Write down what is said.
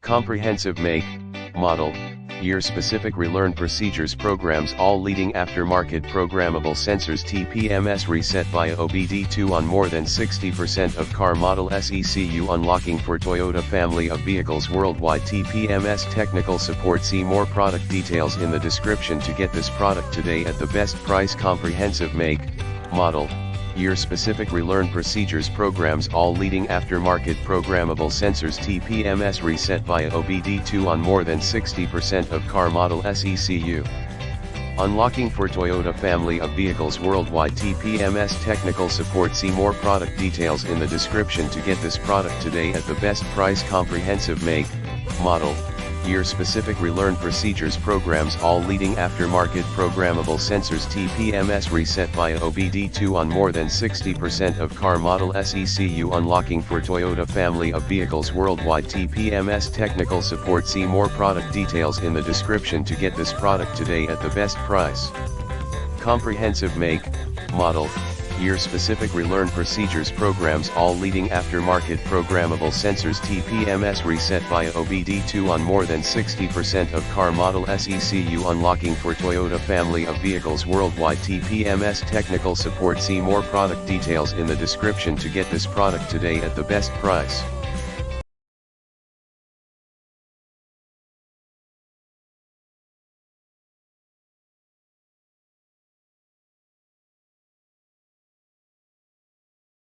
Comprehensive make, model, year-specific relearn procedures programs all leading aftermarket programmable sensors TPMS reset via OBD2 on more than 60% of car model SECU unlocking for Toyota family of vehicles worldwide. TPMS technical support. See more product details in the description to get this product today at the best price. Comprehensive make, model, year-specific relearn procedures programs all leading aftermarket programmable sensors TPMS reset via OBD2 on more than 60% of car model SECU. Unlocking for Toyota family of vehicles worldwide. TPMS technical support. See more product details in the description to get this product today at the best price. Comprehensive make, model, year-specific relearn procedures programs all leading aftermarket programmable sensors TPMS reset via OBD2 on more than 60% of car model SECU unlocking for Toyota family of vehicles worldwide. TPMS technical support. See more product details in the description to get this product today at the best price. Comprehensive make, model, year-specific relearn procedures programs all leading aftermarket programmable sensors TPMS reset via OBD2 on more than 60% of car model SECU unlocking for Toyota family of vehicles worldwide. TPMS technical support. See more product details in the description to get this product today at the best price.